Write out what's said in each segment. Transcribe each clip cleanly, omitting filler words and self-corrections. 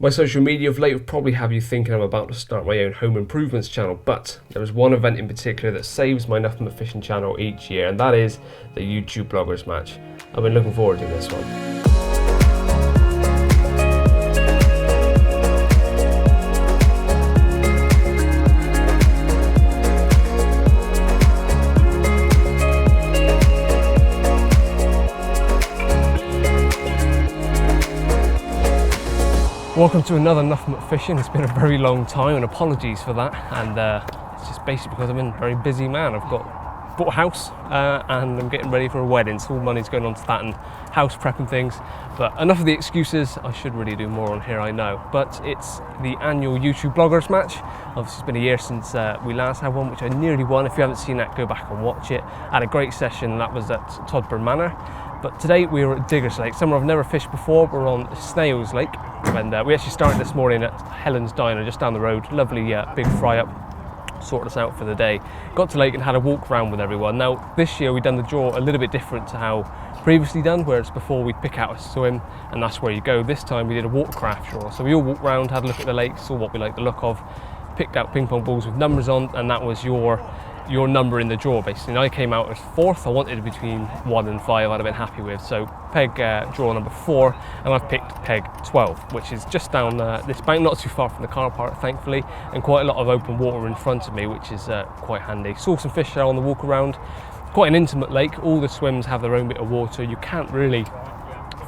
My social media of late will probably have you thinking I'm about to start my own home improvements channel, but there is one event in particular that saves my Nothing But Fishing channel each year, and that is the YouTube Bloggers Match. I've been looking forward to this one. Welcome to another Nothing But Fishing. It's been a very long time and apologies for that, and it's just basically because I've been a very busy man. I've bought a house and I'm getting ready for a wedding, so all money's going on to that and house prep and things. But enough of the excuses. I should really do more on here, I know, but it's the annual YouTube Bloggers Match. Obviously it's been a year since we last had one, which I nearly won. If you haven't seen that, go back and watch it. I had a great session, and that was at Todburn Manor. But today we are at Diggers Lake, somewhere I've never fished before. We're on Snails Lake, and we actually started this morning at Helen's Diner, just down the road. Lovely big fry up, sorted us out for the day. Got to lake and had a walk around with everyone. Now this year we've done the draw a little bit different to how previously done, where it's before we pick out a swim and that's where you go. This time we did a watercraft draw, so we all walked around, had a look at the lake, saw what we liked the look of, picked out ping pong balls with numbers on, and that was your number in the draw basically. And I came out as 4th. I wanted between 1 and 5 I'd have been happy with, so peg draw number 4, and I've picked peg 12, which is just down this bank, not too far from the car park thankfully, and quite a lot of open water in front of me, which is quite handy. Saw some fish there on the walk around. Quite an intimate lake, all the swims have their own bit of water. You can't really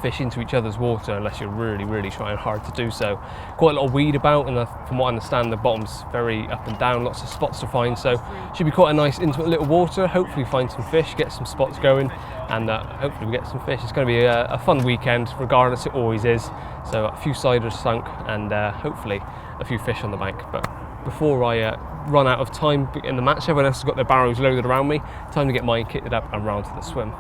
fish into each other's water unless you're really trying hard to do so. Quite a lot of weed about, and from what I understand the bottom's very up and down, lots of spots to find, so should be quite a nice intimate little water. Hopefully find some fish, get some spots going, and hopefully we get some fish. It's going to be a fun weekend regardless, it always is. So a few siders sunk and hopefully a few fish on the bank. But before I run out of time in the match, everyone else has got their barrows loaded around me, time to get mine kitted up and round to the swim.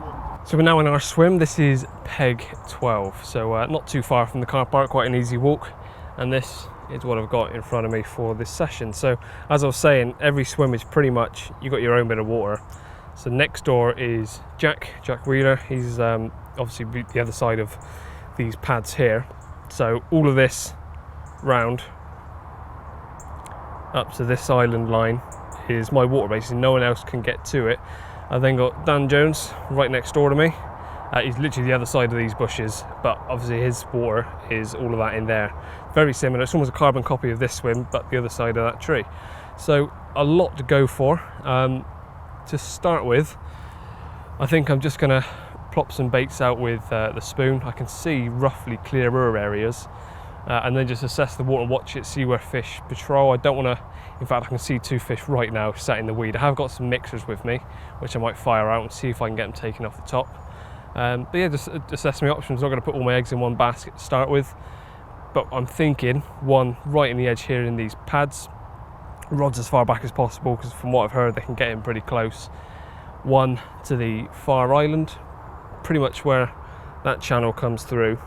So we're now in our swim. This is peg 12, so not too far from the car park, quite an easy walk, and this is what I've got in front of me for this session. So as I was saying, every swim is pretty much, you got your own bit of water. So next door is Jack Wheeler. He's obviously the other side of these pads here, so all of this round up to this island line is my water basically. No one else can get to it. I've then got Dan Jones right next door to me. He's literally the other side of these bushes, but obviously his water is all of that in there. Very similar, it's almost a carbon copy of this swim, but the other side of that tree. So a lot to go for. To start with, I think I'm just gonna plop some baits out with the spoon. I can see roughly clearer areas, and then just assess the water, watch it, see where fish patrol. I don't wanna, in fact I can see 2 fish right now sat in the weed. I have got some mixers with me, which I might fire out and see if I can get them taken off the top. But yeah, just assess my options. I'm not going to put all my eggs in one basket to start with, but I'm thinking one right in the edge here in these pads, rods as far back as possible, because from what I've heard they can get in pretty close. One to the far island, pretty much where that channel comes through,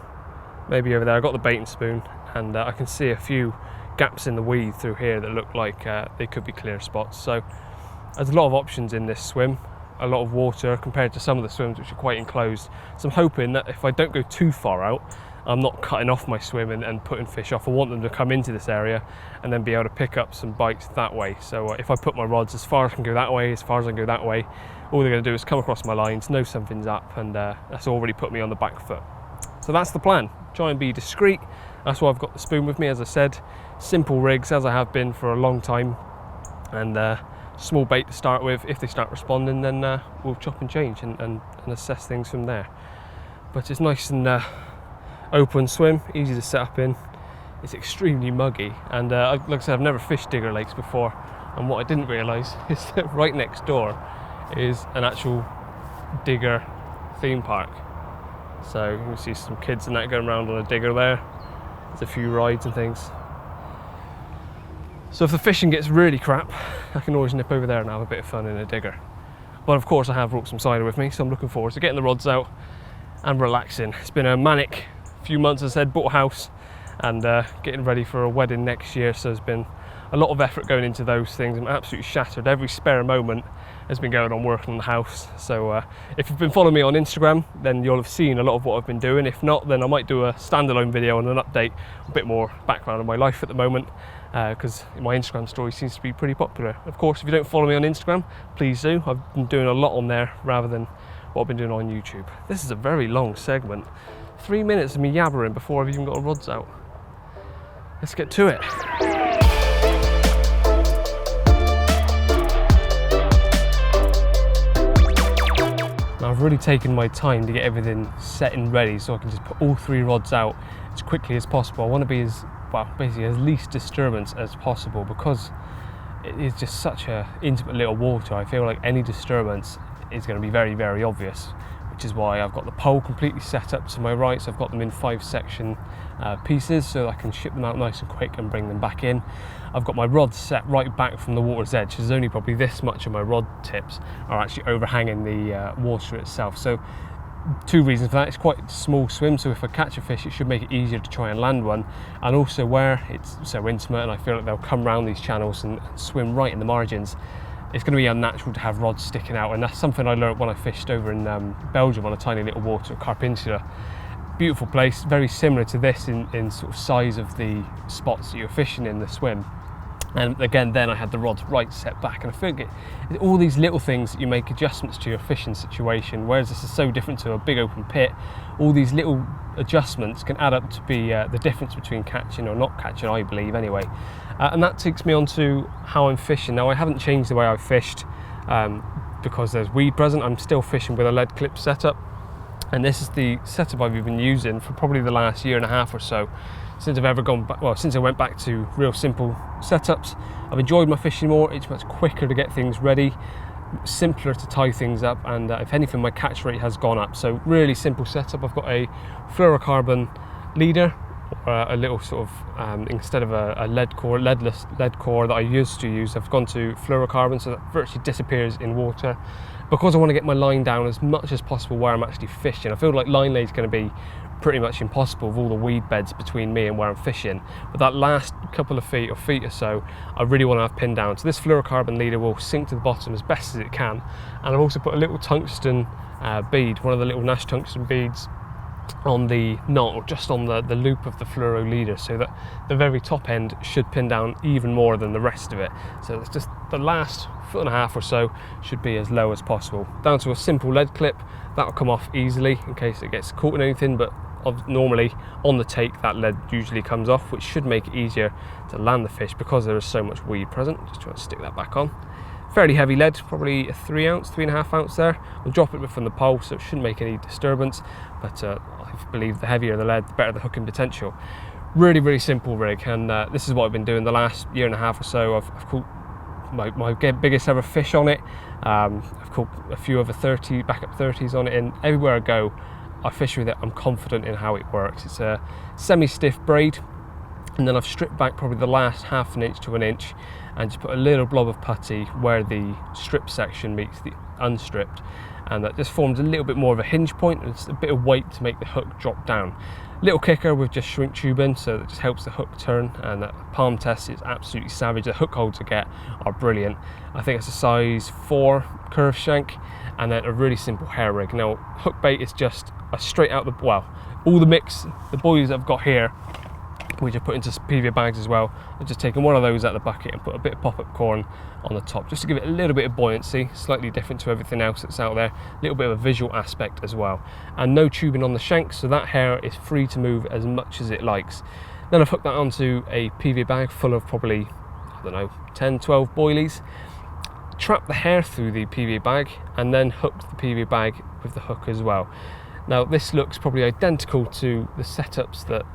maybe over there. I've got the bait and spoon, and I can see a few gaps in the weed through here that look like they could be clear spots. So there's a lot of options in this swim, a lot of water compared to some of the swims which are quite enclosed. So I'm hoping that if I don't go too far out, I'm not cutting off my swim and putting fish off. I want them to come into this area and then be able to pick up some bites that way. So if I put my rods as far as I can go that way, as far as I can go that way, all they're going to do is come across my lines, know something's up, and that's already put me on the back foot. So that's the plan. Try and be discreet. That's why I've got the spoon with me, as I said. Simple rigs, as I have been for a long time, and small bait to start with. If they start responding, then we'll chop and change and assess things from there. But it's nice and open swim, easy to set up in. It's extremely muggy, and like I said, I've never fished Digger Lakes before, and what I didn't realise is that right next door is an actual digger theme park. So you can see some kids and that going around on a digger there. There's a few rides and things. So if the fishing gets really crap, I can always nip over there and have a bit of fun in a digger. But of course I have brought some cider with me, so I'm looking forward to getting the rods out and relaxing. It's been a manic few months, as I said, bought a house and getting ready for a wedding next year, so there's been a lot of effort going into those things. I'm absolutely shattered. Every spare moment has been going on working on the house. So if you've been following me on Instagram, then you'll have seen a lot of what I've been doing. If not, then I might do a standalone video and an update, a bit more background of my life at the moment, because my Instagram story seems to be pretty popular. Of course, if you don't follow me on Instagram, please do. I've been doing a lot on there rather than what I've been doing on YouTube. This is a very long segment. 3 minutes of me yabbering before I've even got the rods out. Let's get to it. Now I've really taken my time to get everything set and ready so I can just put all 3 rods out as quickly as possible. I want to be as, well, basically as least disturbance as possible, because it is just such a intimate little water. I feel like any disturbance is going to be very, very obvious, which is why I've got the pole completely set up to my right. So I've got them in 5 section pieces so I can ship them out nice and quick and bring them back in. I've got my rods set right back from the water's edge. There's only probably this much of my rod tips are actually overhanging the water itself. So 2 reasons for that. It's quite a small swim, so if I catch a fish it should make it easier to try and land one, and also where it's so intimate and I feel like they'll come around these channels and swim right in the margins, it's going to be unnatural to have rods sticking out. And that's something I learned when I fished over in Belgium on a tiny little water at Carp. Beautiful place, very similar to this in sort of size of the spots that you're fishing in the swim. And again, then I had the rods right set back, and I think it's all these little things that you make adjustments to your fishing situation, whereas this is so different to a big open pit. All these little adjustments can add up to be the difference between catching or not catching, I believe anyway. And that takes me on to how I'm fishing. Now I haven't changed the way I've fished because there's weed present. I'm still fishing with a lead clip setup, and this is the setup I've been using for probably the last 1.5 years or so, since I've ever gone back, well, since I went back to real simple setups. I've enjoyed my fishing more. It's much quicker to get things ready, simpler to tie things up, and if anything, my catch rate has gone up. So really simple setup. I've got a fluorocarbon leader, a little sort of instead of a leadless lead core that I used to use, I've gone to fluorocarbon, so that virtually disappears in water, because I want to get my line down as much as possible where I'm actually fishing. I feel like line lay is going to be pretty much impossible with all the weed beds between me and where I'm fishing, but that last couple of feet or so I really want to have pinned down. So this fluorocarbon leader will sink to the bottom as best as it can, and I've also put a little tungsten bead, one of the little Nash tungsten beads, on the knot, or just on the loop of the fluoro leader, so that the very top end should pin down even more than the rest of it. So it's just the last 1.5 foot or so should be as low as possible, down to a simple lead clip. That'll come off easily in case it gets caught in anything, but normally on the take that lead usually comes off, which should make it easier to land the fish because there is so much weed present. Just try to stick that back on. Fairly heavy lead, probably a 3 ounce, 3.5 ounce there. We'll drop it from the pole, so it shouldn't make any disturbance, but I believe the heavier the lead, the better the hooking potential. Really, really simple rig, and this is what I've been doing the last 1.5 years or so. I've caught my biggest ever fish on it. I've caught a few over 30, backup 30s on it, and everywhere I go, I fish with it. I'm confident in how it works. It's a semi-stiff braid, and then I've stripped back probably the last 1/2 inch to 1 inch, and just put a little blob of putty where the strip section meets the unstripped, and that just forms a little bit more of a hinge point, and it's a bit of weight to make the hook drop down. Little kicker with just shrink tubing, so that just helps the hook turn, and that palm test is absolutely savage. The hook holds I get are brilliant. I think it's a size 4 curve shank, and then a really simple hair rig. Now hook bait is just a straight out the, well, all the mix, the buoys I've got here, which I put into PVA bags as well. I've just taken one of those out of the bucket and put a bit of pop-up corn on the top, just to give it a little bit of buoyancy, slightly different to everything else that's out there, a little bit of a visual aspect as well. And no tubing on the shank, so that hair is free to move as much as it likes. Then I've hooked that onto a PVA bag full of probably, I don't know, 10, 12 boilies, trapped the hair through the PVA bag, and then hooked the PVA bag with the hook as well. Now this looks probably identical to the setups that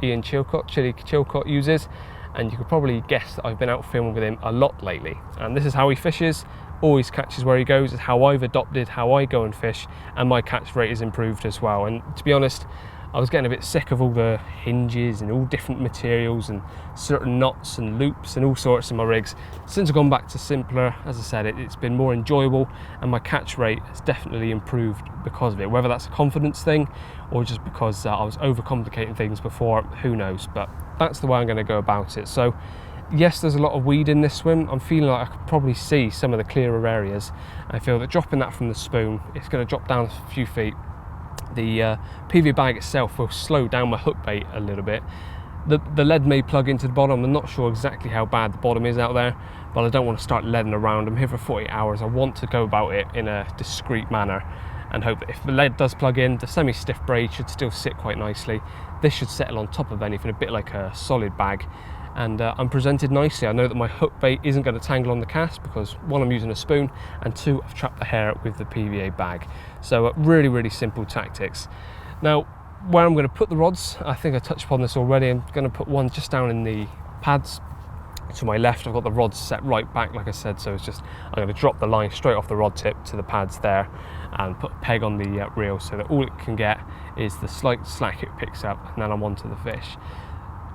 Ian Chilly Chilcott uses, and you could probably guess that I've been out filming with him a lot lately. And this is how he fishes, always catches where he goes. It's how I've adopted how I go and fish, and my catch rate is improved as well. And to be honest, I was getting a bit sick of all the hinges and all different materials and certain knots and loops and all sorts in my rigs. Since I've gone back to simpler, as I said, it's been more enjoyable, and my catch rate has definitely improved because of it. Whether that's a confidence thing or just because I was overcomplicating things before, who knows, but that's the way I'm going to go about it. So Yes, there's a lot of weed in this swim. I'm feeling like I could probably see some of the clearer areas. I feel that dropping that from the spoon, it's going to drop down a few feet. The PVA bag itself will slow down my hook bait a little bit. The lead may plug into the bottom. I'm not sure exactly how bad the bottom is out there, but I don't want to start leading around. I'm here for 48 hours. I want to go about it in a discreet manner and hope that if the lead does plug in, the semi-stiff braid should still sit quite nicely. This should settle on top of anything, a bit like a solid bag. And I'm presented nicely. I know that my hook bait isn't going to tangle on the cast because one, I'm using a spoon, and two, I've trapped the hair with the PVA bag. So really, really simple tactics. Now, where I'm going to put the rods, I think I touched upon this already. I'm going to put one just down in the pads to my left. I've got the rods set right back, like I said, so it's just, I'm going to drop the line straight off the rod tip to the pads there and put a peg on the reel so that all it can get is the slight slack it picks up, and then I'm onto the fish.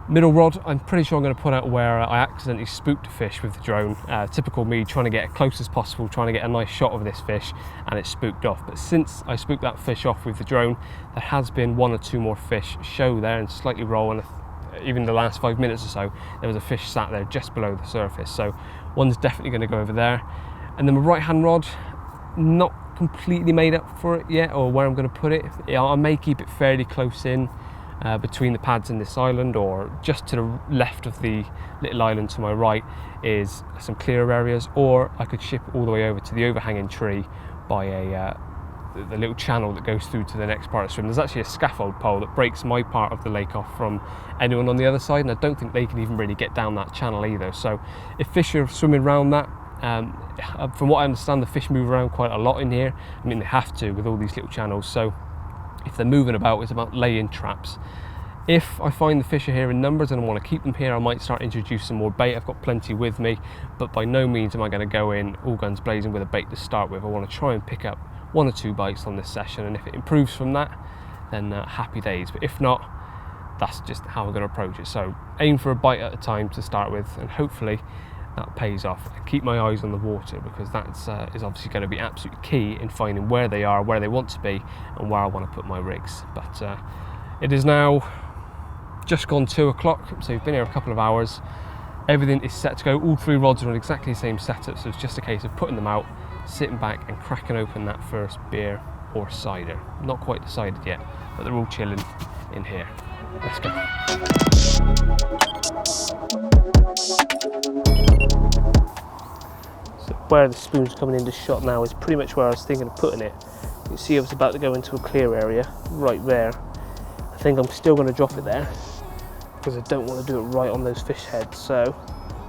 Middle rod, I'm pretty sure I'm going to put out where I accidentally spooked a fish with the drone. Typical me, trying to get as close as possible, trying to get a nice shot of this fish, and it spooked off. But since I spooked that fish off with the drone, there has been one or two more fish show there and slightly roll, and even the last 5 minutes or so, there was a fish sat there just below the surface. So one's definitely going to go over there. And then my right hand rod, not completely made up for it yet, or where I'm going to put it. I may keep it fairly close in, between the pads in this island, or just to the left of the little island to my right is some clearer areas, or I could ship all the way over to the overhanging tree by the little channel that goes through to the next part of the swim. There's actually a scaffold pole that breaks my part of the lake off from anyone on the other side, and I don't think they can even really get down that channel either. So if fish are swimming around that, from what I understand, the fish move around quite a lot in here. I mean, they have to with all these little channels, so if they're moving about, it's about laying traps. If I find the fish are here in numbers and I want to keep them here, I might start introducing more bait. I've got plenty with me, but by no means am I going to go in all guns blazing with a bait to start with. I want to try and pick up 1 or 2 bites on this session, and if it improves from that, then happy days. But if not, that's just how we're going to approach it. So aim for a bite at a time to start with, and hopefully that pays off. And keep my eyes on the water, because that's is obviously going to be absolutely key in finding where they are, where they want to be, and where I want to put my rigs. But it is now just gone 2 o'clock, so we've been here a couple of hours. Everything is set to go. All 3 rods are on exactly the same setup, so it's just a case of putting them out, sitting back and cracking open that first beer or cider. Not quite decided yet, but they're all chilling in here. Let's go. So where the spoon's coming into shot now is pretty much where I was thinking of putting it. You see I was about to go into a clear area right there. I think I'm still going to drop it there because I don't want to do it right on those fish heads. So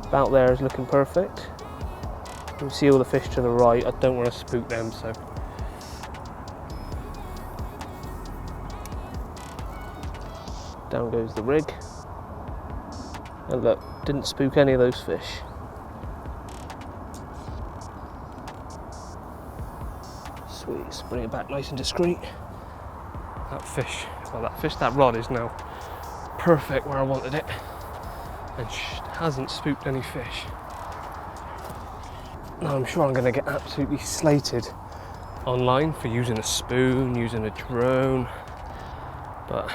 about there is looking perfect. You can see all the fish to the right. I don't want to spook them, so down goes the rig. And look, didn't spook any of those fish. Sweet, let's bring it back nice and discreet. That rod is now perfect where I wanted it, and hasn't spooked any fish. Now I'm sure I'm going to get absolutely slated online for using a spoon, using a drone, but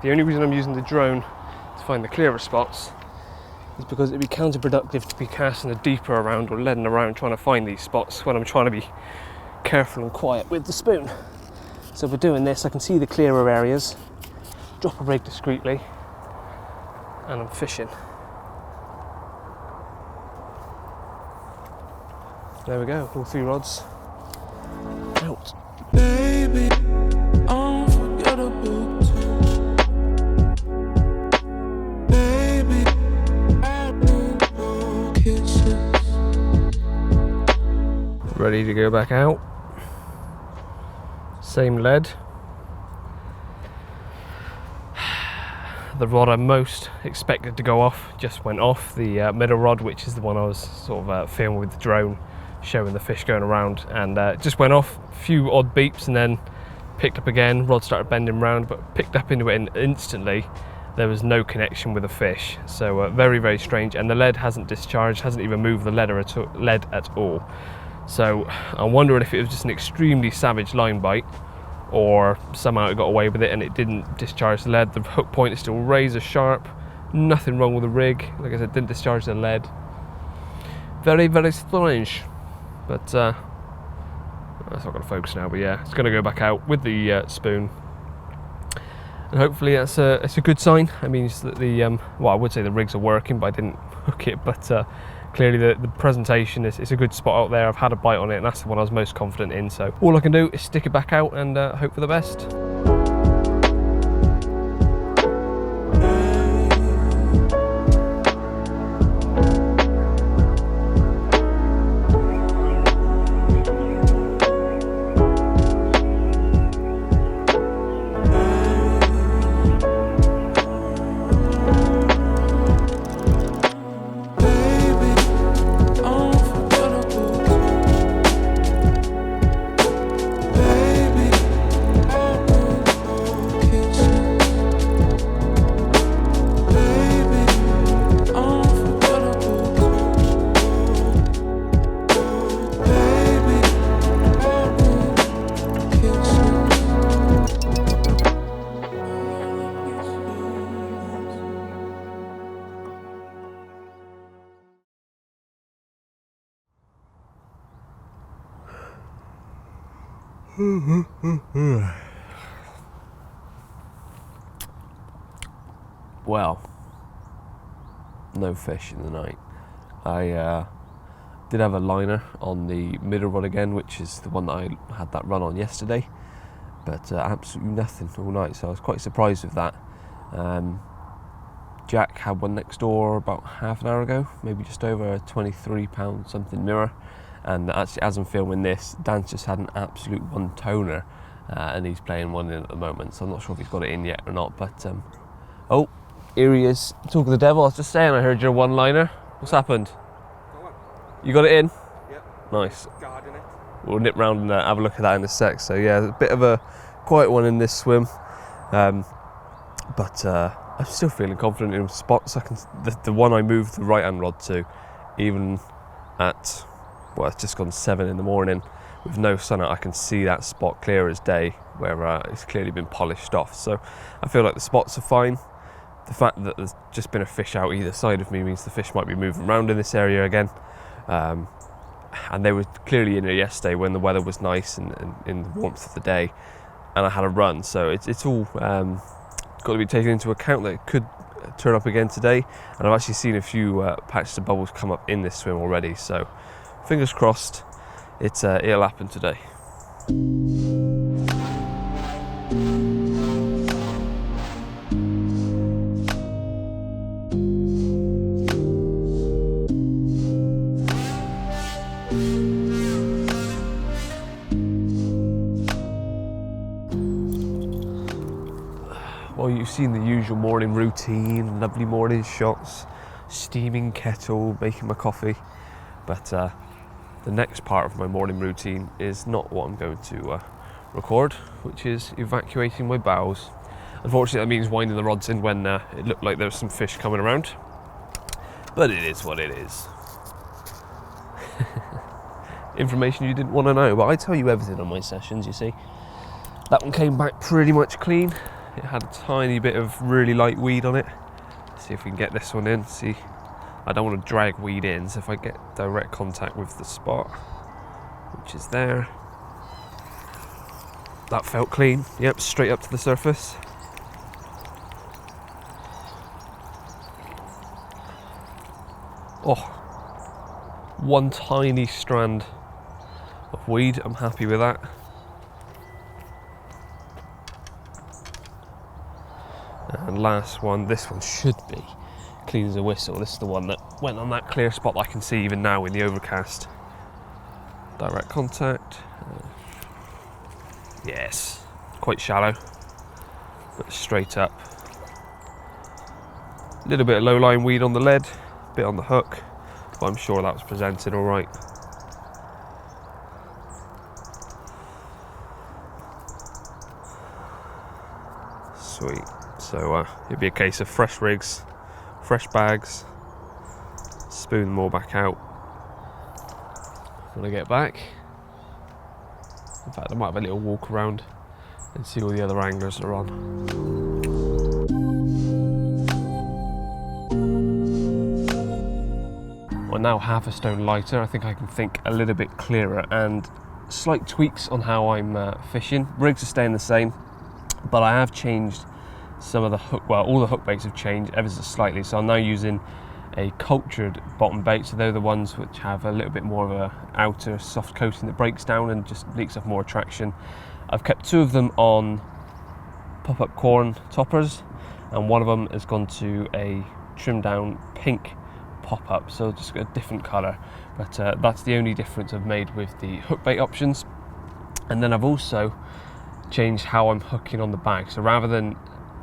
the only reason I'm using the drone to find the clearer spots is because it'd be counterproductive to be casting a deeper around or leading around trying to find these spots when I'm trying to be careful and quiet with the spoon. So by doing this, I can see the clearer areas, drop a rig discreetly, and I'm fishing. There we go, all 3 rods out. Baby, unforgettable. Baby, kisses. Ready to go back out. Same lead. The rod I most expected to go off just went off. The middle rod, which is the one I was sort of filming with the drone, showing the fish going around, and it just went off. A few odd beeps and then picked up again. Rod started bending round, but picked up into it, and instantly there was no connection with the fish. So very, very strange. And the lead hasn't discharged, hasn't even moved the lead at all. So I'm wondering if it was just an extremely savage line bite, or somehow it got away with it and it didn't discharge the lead. The hook point is still razor sharp, Nothing wrong with the rig. Like I said, didn't discharge the lead. Very, very strange. But that's not going to focus now. But yeah, it's going to go back out with the spoon. And hopefully it's a good sign. It means that well, I would say the rigs are working, but I didn't hook it. But clearly the presentation is a good spot out there. I've had a bite on it, and that's the one I was most confident in. So all I can do is stick it back out and hope for the best. Well, no fish in the night. I did have a liner on the middle rod again, which is the one that I had that run on yesterday, but absolutely nothing all night, so I was quite surprised with that. Jack had one next door about half an hour ago, maybe just over a 23-pound something mirror, and actually as I'm filming this, Dan's just had an absolute one toner, and he's playing one in at the moment, so I'm not sure if he's got it in yet or not. But oh, here he is, talking to the devil. I was just saying I heard your one-liner. What's happened? You got it in? Yep. Nice. Guarding it. We'll nip round and have a look at that in a sec. So yeah, a bit of a quiet one in this swim, but I'm still feeling confident in spots. I can the one I moved the right-hand rod to, even at, well, it's just gone 7 in the morning with no sun out, I can see that spot clear as day where it's clearly been polished off. So I feel like the spots are fine. The fact that there's just been a fish out either side of me means the fish might be moving around in this area again. And they were clearly in there yesterday when the weather was nice and in the warmth of the day, and I had a run. So it's all got to be taken into account that it could turn up again today. And I've actually seen a few patches of bubbles come up in this swim already. So fingers crossed, it'll happen today. Well, you've seen the usual morning routine, lovely morning shots, steaming kettle, making my coffee, but the next part of my morning routine is not what I'm going to record, which is evacuating my bows. Unfortunately, that means winding the rods in when it looked like there was some fish coming around, but it is what it is. Information you didn't want to know, but I tell you everything on my sessions, you see. That one came back pretty much clean. It had a tiny bit of really light weed on it. Let's see if we can get this one in. See, I don't want to drag weed in, so if I get direct contact with the spot, which is there, that felt clean. Yep, straight up to the surface. Oh, one tiny strand of weed. I'm happy with that. And last one, this one should be clean as a whistle. This is the one that went on that clear spot that I can see even now in the overcast. Direct contact. Yes, quite shallow, but straight up. A little bit of low-lying weed on the lead, a bit on the hook, but I'm sure that was presented all right. Sweet. So it'd be a case of fresh rigs, fresh bags, spoon them all back out when I get back. In fact, I might have a little walk around and see all the other anglers that are on. are now half a stone lighter. I think I can think a little bit clearer, and slight tweaks on how I'm fishing. Rigs are staying the same, but I have changed some of the hook, well, all the hook baits have changed ever so slightly. So I'm now using a cultured bottom bait, so they're the ones which have a little bit more of a outer soft coating that breaks down and just leaks off more attraction. I've kept 2 of them on pop-up corn toppers, and one of them has gone to a trimmed down pink pop-up, so just a different colour, but that's the only difference I've made with the hook bait options. And then I've also changed how I'm hooking on the bag, so rather than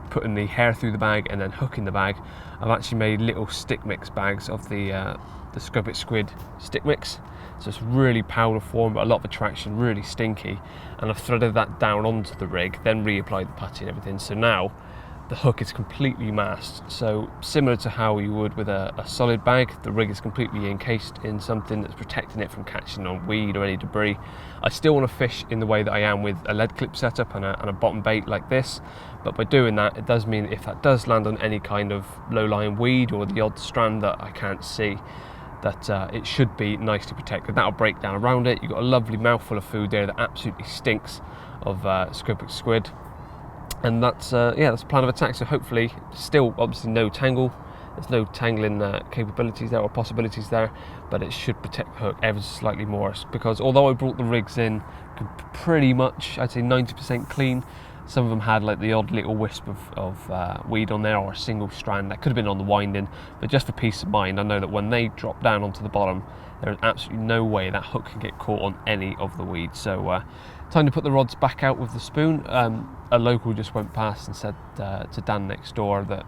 putting the hair through the bag and then hooking the bag, I've actually made little stick mix bags of the Scope It Squid stick mix. So it's really powder form, but a lot of attraction, really stinky. And I've threaded that down onto the rig, then reapplied the putty and everything. So now the hook is completely masked. So similar to how you would with a solid bag, the rig is completely encased in something that's protecting it from catching on weed or any debris. I still want to fish in the way that I am with a lead clip setup and a bottom bait like this, but by doing that, it does mean if that does land on any kind of low-lying weed or the odd strand that I can't see, that it should be nicely protected. That'll break down around it. You've got a lovely mouthful of food there that absolutely stinks of Scope It Squid. And that's that's the plan of attack. So hopefully, still obviously no tangle. There's no tangling capabilities there or possibilities there, but it should protect the hook ever so slightly more. Because although I brought the rigs in pretty much, I'd say 90% clean, some of them had like the odd little wisp of weed on there or a single strand that could have been on the winding. But just for peace of mind, I know that when they drop down onto the bottom, there is absolutely no way that hook can get caught on any of the weeds. So time to put the rods back out with the spoon. A local just went past and said to Dan next door that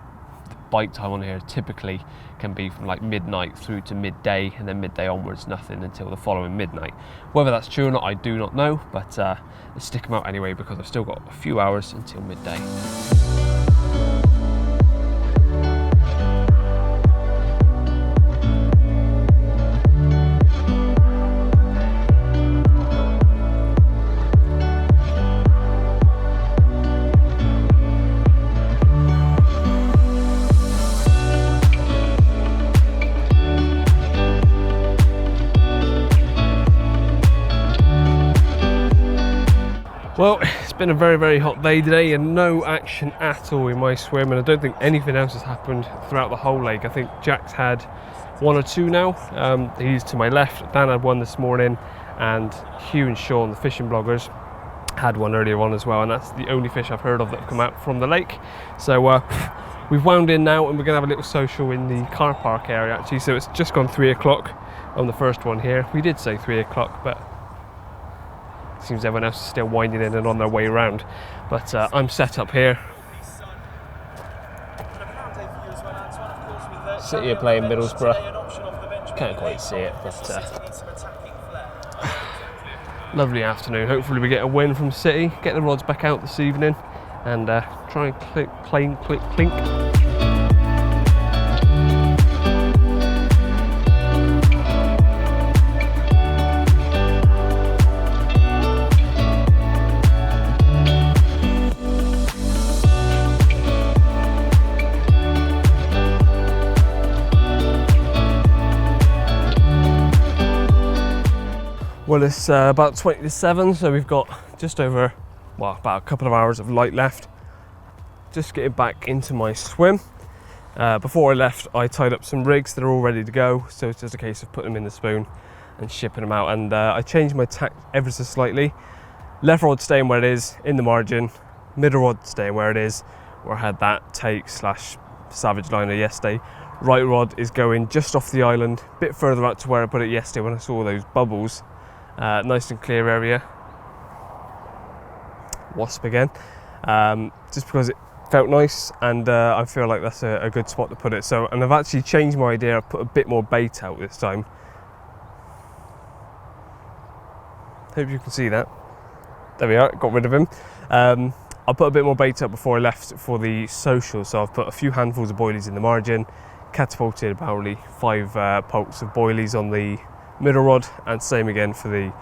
the bite time on here typically can be from like midnight through to midday, and then midday onwards nothing until the following midnight. Whether that's true or not, I do not know, but let's stick them out anyway because I've still got a few hours until midday. Well, it's been a very, very hot day today and no action at all in my swim, and I don't think anything else has happened throughout the whole lake. I think Jack's had 1 or 2 now. He's to my left. Dan had 1 this morning, and Hugh and Sean, the fishing bloggers, had 1 earlier on as well, and that's the only fish I've heard of that have come out from the lake. So we've wound in now, and we're going to have a little social in the car park area actually. So it's just gone 3 o'clock on the first one here. We did say 3 o'clock, but seems everyone else is still winding in and on their way around. But I'm set up here. City are playing Middlesbrough. Can't quite see it, but lovely afternoon. Hopefully we get a win from City, get the rods back out this evening, and try and clink. Well, it's about 20 to 7, so we've got just over, well, about a couple of hours of light left. Just getting back into my swim. Before I left, I tied up some rigs that are all ready to go, so it's just a case of putting them in the spoon and shipping them out. And I changed my tack ever so slightly. Left rod staying where it is in the margin, middle rod staying where it is, where I had that take / savage liner yesterday. Right rod is going just off the island, a bit further out to where I put it yesterday when I saw those bubbles. Nice and clear area. Wasp again, just because it felt nice, and I feel like that's a good spot to put it. So, and I've actually changed my idea. I've put a bit more bait out this time. Hope you can see that. There we are, got rid of him. I put a bit more bait up before I left for the social, so I've put a few handfuls of boilies in the margin, catapulted about 5 pokes of boilies on the middle rod, and same again for the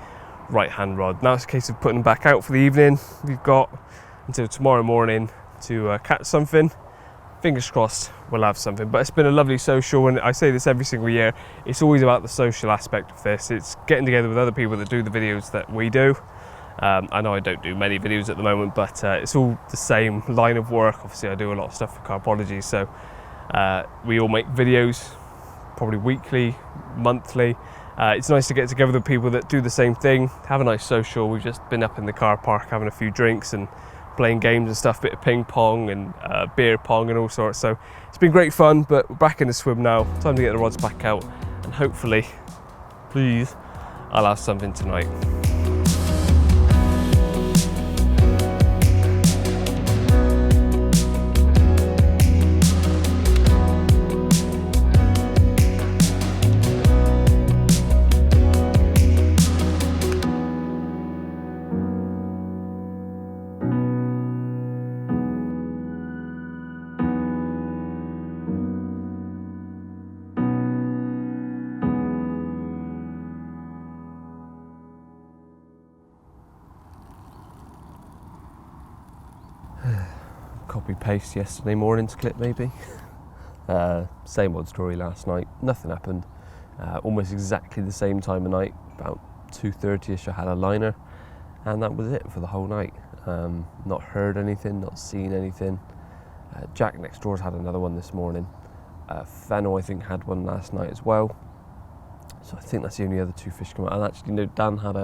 right hand rod. Now it's a case of putting them back out for the evening. We've got until tomorrow morning to catch something. fingers crossed we'll have something. But it's been a lovely social, and I say this every single year, it's always about the social aspect of this. It's getting together with other people that do the videos that we do. I know I don't do many videos at the moment, but it's all the same line of work. Obviously I do a lot of stuff for Carpology, so we all make videos probably weekly, monthly. It's nice to get together with people that do the same thing, have a nice social. We've just been up in the car park having a few drinks and playing games and stuff, bit of ping pong and beer pong and all sorts. So it's been great fun, but we're back in the swim now. Time to get the rods back out, and hopefully, please, I'll have something tonight. Copy paste yesterday morning's clip maybe. Same old story last night, nothing happened. Almost exactly the same time of night, about 2:30ish I had a liner, and that was it for the whole night. Not heard anything, not seen anything. Jack next door's had another one this morning. Fennel I think had one last night as well. So I think that's the only other two fish come out. And actually no, Dan had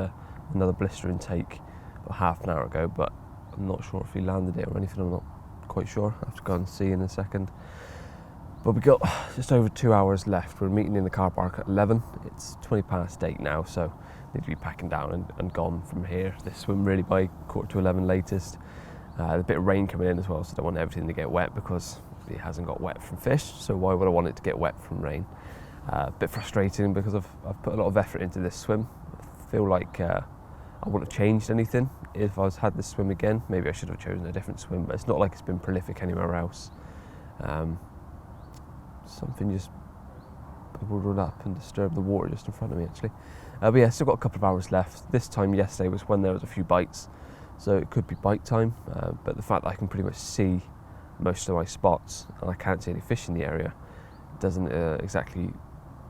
another blister intake about half an hour ago, but I'm not sure if he landed it or anything. I'm not quite sure. I have to go and see in a second. But we got just over 2 hours left. We're meeting in the car park at 11. It's 20 past 8 now, so need to be packing down and gone from here. This swim really by 11:15 latest. A bit of rain coming in as well, so I don't want everything to get wet because it hasn't got wet from fish. So why would I want it to get wet from rain? A bit frustrating because I've put a lot of effort into this swim. I feel like I wouldn't have changed anything if I had this swim again. Maybe I should have chosen a different swim, but it's not like it's been prolific anywhere else. Something just bubbled up and disturbed the water just in front of me actually. But yeah, still got a couple of hours left. This time yesterday was when there was a few bites, so it could be bite time, but the fact that I can pretty much see most of my spots and I can't see any fish in the area doesn't exactly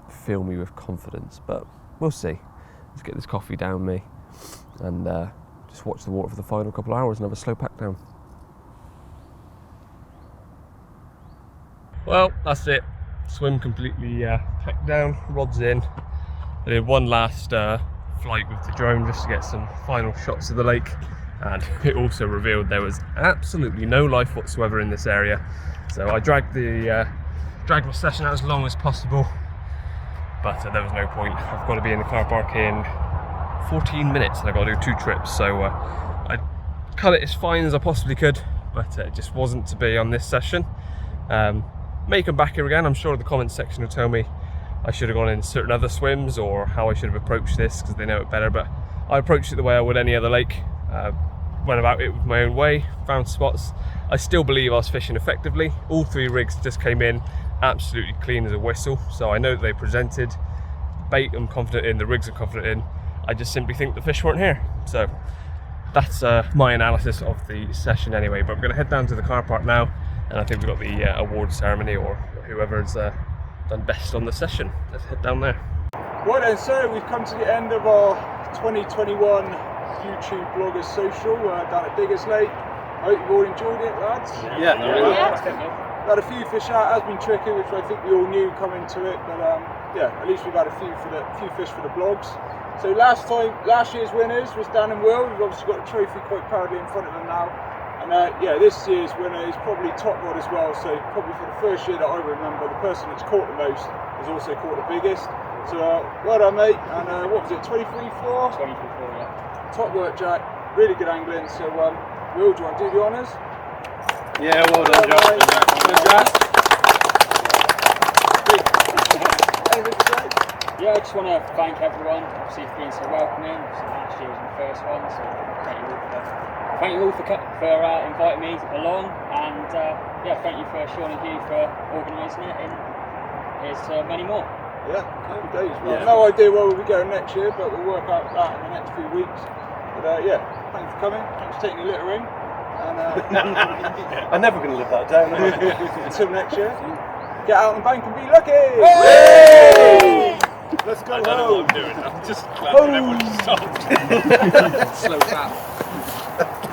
fill me with confidence, but we'll see. Let's get this coffee down me and just watch the water for the final couple of hours and have a slow pack down. Well, that's it. Swim completely packed down, rods in. I did one last flight with the drone just to get some final shots of the lake, and it also revealed there was absolutely no life whatsoever in this area. So I dragged my session out as long as possible, but there was no point. I've got to be in the car park in 14 minutes and I've got to do 2 trips, so I cut it as fine as I possibly could, but it just wasn't to be on this session. May come back here again. I'm sure the comments section will tell me I should have gone in certain other swims or how I should have approached this because they know it better, but I approached it the way I would any other lake. Went about it with my own way, found spots. I still believe I was fishing effectively. All 3 rigs just came in absolutely clean as a whistle, so I know that they presented. Bait I'm confident in, the rigs I'm confident in. I just simply think the fish weren't here. So that's my analysis of the session anyway, but we're going to head down to the car park now, and I think we've got the award ceremony or whoever's done best on the session. Let's head down there. Right then, so we've come to the end of our 2021 YouTube Bloggers Social down at Diggers Lake. I hope you've all enjoyed it, lads. Yeah. We had a few fish out. It has been tricky, which I think we all knew coming to it, but yeah, at least we've had a few fish for the blogs. So last year's winners was Dan and Will. We've obviously got the trophy quite proudly in front of them now. And yeah, this year's winner is probably Top Rod as well. So probably for the first year that I remember, the person that's caught the most has also caught the biggest. So well done, mate. And what was it, 23-4? 23-4, yeah. Top work, Jack. Really good angling. So Will, do you want to do the honours? Yeah, well done, Jack. Jack. Anything to say? Yeah, I just want to thank everyone, obviously, for being so welcoming. Obviously, last year was my first one, so thank you all for inviting me along, and yeah, thank you for Sean and Hugh for organising it, and here's many more. Yeah, happy days. Well, yeah. No idea where we'll be going next year, but we'll work out that in the next few weeks. But yeah, thanks for coming, thanks for taking your litter in, And I'm never going to live that down. until next year, get out and bank and be lucky. Hey! Let's go I don't know what home. I'm doing. I'm just glad everyone stopped. Slow clap.